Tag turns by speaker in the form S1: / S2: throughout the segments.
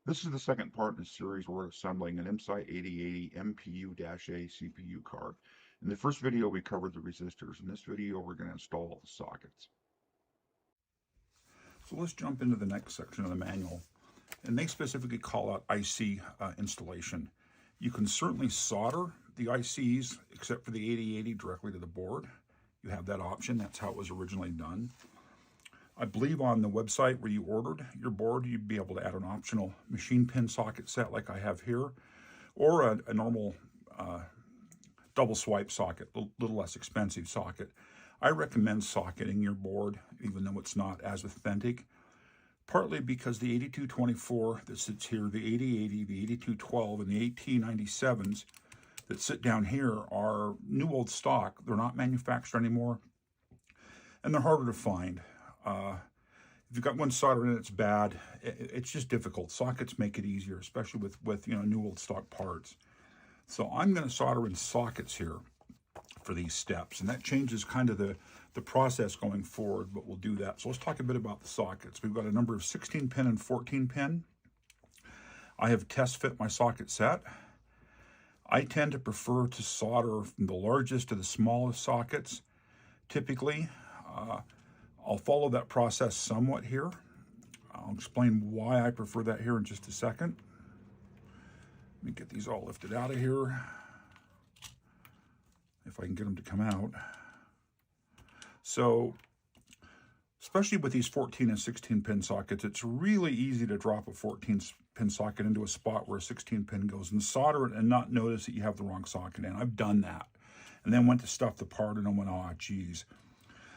S1: This is the second part in the series where we're assembling an MSI 8080 MPU-A CPU card. In the first video we covered the resistors. In this video we're going to install all the sockets. So let's jump into the next section of the manual. And they specifically call out IC installation. You can certainly solder the ICs except for the 8080 directly to the board. You have that option. That's how it was originally done. I believe on the website where you ordered your board, you'd be able to add an optional machine pin socket set like I have here, or a normal double swipe socket, a little less expensive socket. I recommend socketing your board, even though it's not as authentic, partly because the 8224 that sits here, the 8080, the 8212, and the 1897s that sit down here are new old stock. They're not manufactured anymore, and they're harder to find. If you've got one solder in it's bad. It's just difficult. Sockets make it easier, especially with new old stock parts. So I'm going to solder in sockets here for these steps, and that changes kind of the process going forward, but we'll do that. So let's talk a bit about the sockets. We've got a number of 16 pin and 14 pin. I have test fit my socket set. I tend to prefer to solder from the largest to the smallest sockets. Typically, I'll follow that process somewhat here. I'll explain why I prefer that here in just a second. Let me get these all lifted out of here, if I can get them to come out. So, especially with these 14 and 16 pin sockets, it's really easy to drop a 14 pin socket into a spot where a 16 pin goes and solder it and not notice that you have the wrong socket in. I've done that. And then went to stuff the part and I went, oh, geez.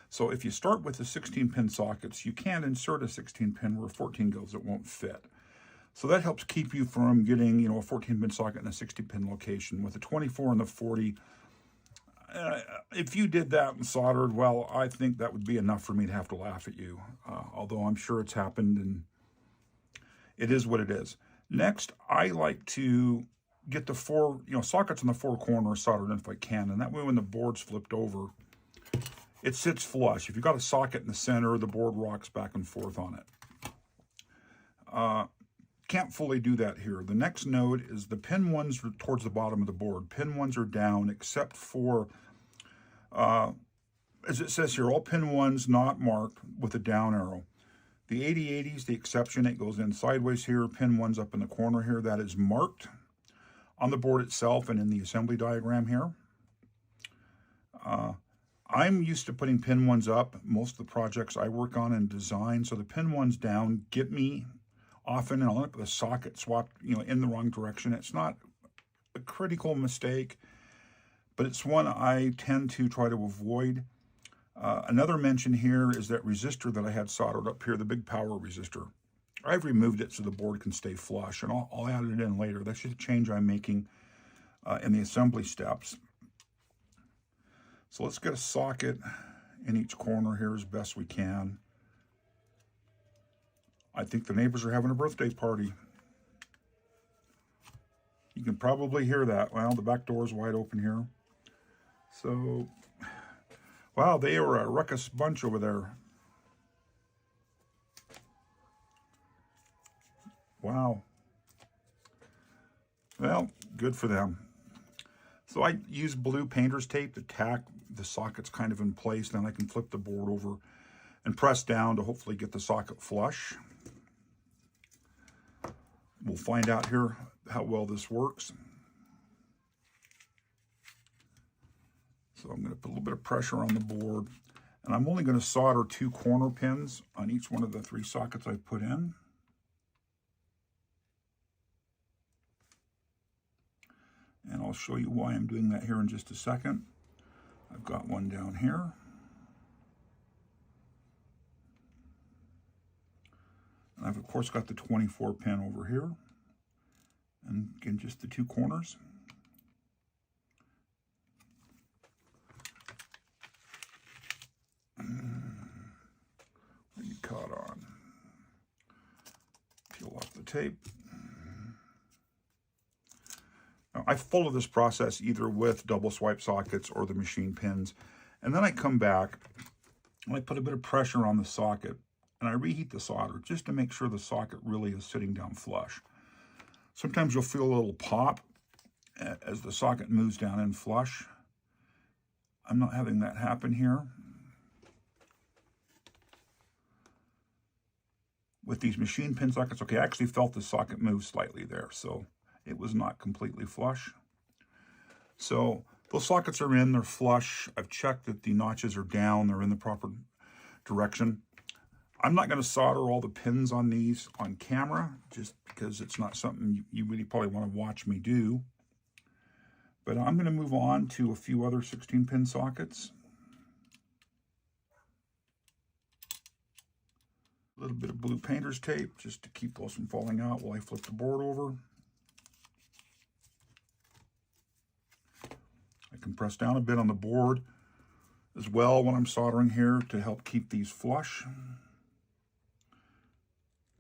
S1: So if you start with the 16 pin sockets, you can't insert a 16 pin where a 14 goes, it won't fit. So that helps keep you from getting, a 14 pin socket in a 60 pin location. With the 24 and the 40, if you did that and soldered, well, I think that would be enough for me to have to laugh at you. Although I'm sure it's happened and it is what it is. Next, I like to get the four, sockets in the four corners soldered in if I can. And that way when the board's flipped over, it sits flush. If you've got a socket in the center, the board rocks back and forth on it. Can't fully do that here. The next node is the pin ones towards the bottom of the board. Pin ones are down except for, as it says here, all pin ones not marked with a down arrow. The 8080 is the exception. It goes in sideways here. Pin one's up in the corner here. That is marked on the board itself and in the assembly diagram here. I'm used to putting pin ones up. Most of the projects I work on and design, so the pin ones down get me often, and I'll end up with a socket swapped, in the wrong direction. It's not a critical mistake, but it's one I tend to try to avoid. Another mention here is that resistor that I had soldered up here, the big power resistor. I've removed it so the board can stay flush, and I'll add it in later. That's just a change I'm making in the assembly steps. So let's get a socket in each corner here as best we can. I think the neighbors are having a birthday party. You can probably hear that. Well, the back door is wide open here. So, wow, they are a ruckus bunch over there. Wow. Well, good for them. So I use blue painter's tape to tack the sockets kind of in place. Then I can flip the board over and press down to hopefully get the socket flush. We'll find out here how well this works. So I'm going to put a little bit of pressure on the board. And I'm only going to solder 2 corner pins on each one of the 3 sockets I've put in. And I'll show you why I'm doing that here in just a second. I've got one down here. And I've, of course, got the 24 pin over here. And again, just the 2 corners. What are you caught on? Peel off the tape. I follow this process either with double swipe sockets or the machine pins. And then I come back and I put a bit of pressure on the socket and I reheat the solder just to make sure the socket really is sitting down flush. Sometimes you'll feel a little pop as the socket moves down in flush. I'm not having that happen here. With these machine pin sockets, okay, I actually felt the socket move slightly there, so it was not completely flush. So those sockets are in, they're flush. I've checked that the notches are down, they're in the proper direction. I'm not going to solder all the pins on these on camera, just because it's not something you really probably want to watch me do. But I'm going to move on to a few other 16-pin sockets. A little bit of blue painter's tape just to keep those from falling out while I flip the board over. I can press down a bit on the board as well when I'm soldering here to help keep these flush.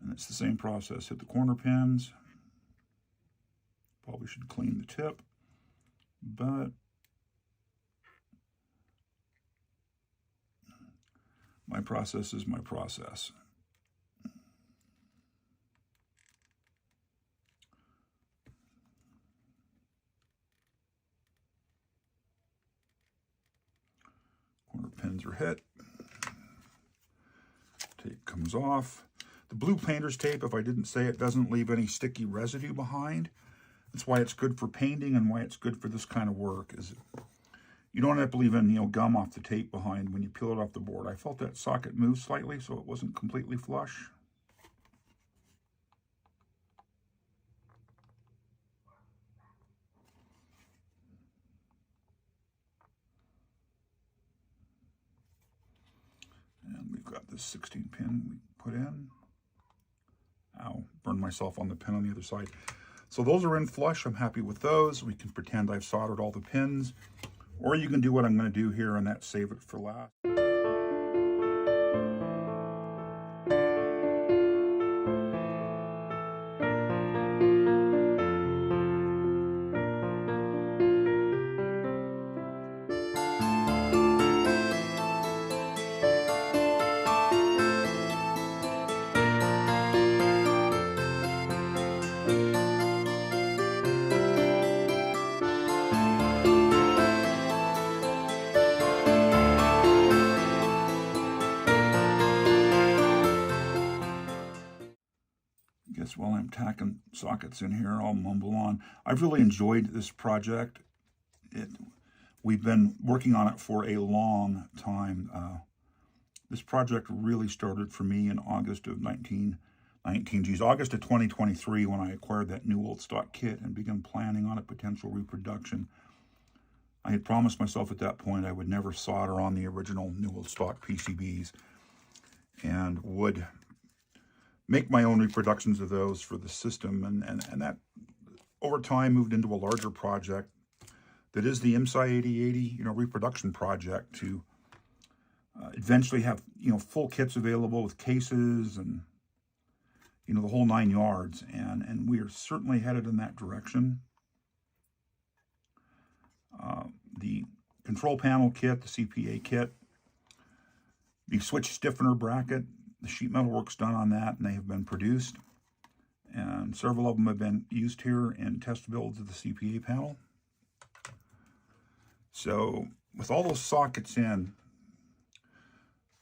S1: And it's the same process. Hit the corner pins. Probably should clean the tip, but my process is my process. Corner pins are hit. Tape comes off. The blue painter's tape, if I didn't say it, doesn't leave any sticky residue behind. That's why it's good for painting and why it's good for this kind of work. Is you don't end up leaving, gum off the tape behind when you peel it off the board. I felt that socket move slightly, so it wasn't completely flush. And we've got this 16-pin we put in. Ow, burned myself on the pin on the other side. So those are in flush. I'm happy with those. We can pretend I've soldered all the pins, or you can do what I'm going to do here, and that's save it for last. While I'm tacking sockets in here, I'll mumble on. I've really enjoyed this project. We've been working on it for a long time. This project really started for me in August of 2023 when I acquired that new old stock kit and began planning on a potential reproduction. I had promised myself at that point I would never solder on the original new old stock PCBs and would make my own reproductions of those for the system, and that over time moved into a larger project that is the IMSAI 8080 reproduction project to eventually have full kits available with cases and the whole 9 yards, and we are certainly headed in that direction. The control panel kit, the CPA kit, the switch stiffener bracket, the sheet metal work's done on that, and they have been produced. And several of them have been used here in test builds of the CPA panel. So with all those sockets in,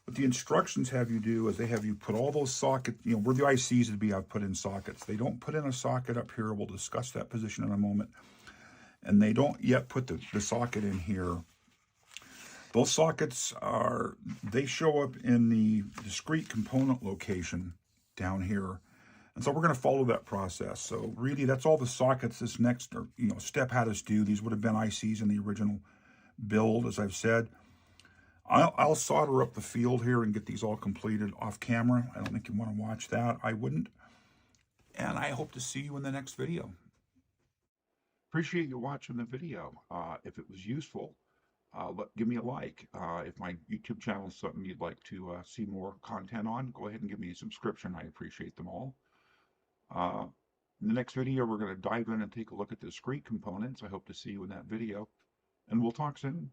S1: what the instructions have you do is they have you put all those sockets, where the ICs would be, I've put in sockets. They don't put in a socket up here. We'll discuss that position in a moment. And they don't yet put the socket in here. Those sockets they show up in the discrete component location down here. And so we're going to follow that process. So really, that's all the sockets this next step had us do. These would have been ICs in the original build, as I've said. I'll solder up the field here and get these all completed off camera. I don't think you want to watch that. I wouldn't. And I hope to see you in the next video. Appreciate you watching the video. If it was useful, give me a like. If my YouTube channel is something you'd like to see more content on, go ahead and give me a subscription. I appreciate them all. In the next video, we're going to dive in and take a look at the discrete components. I hope to see you in that video, and we'll talk soon.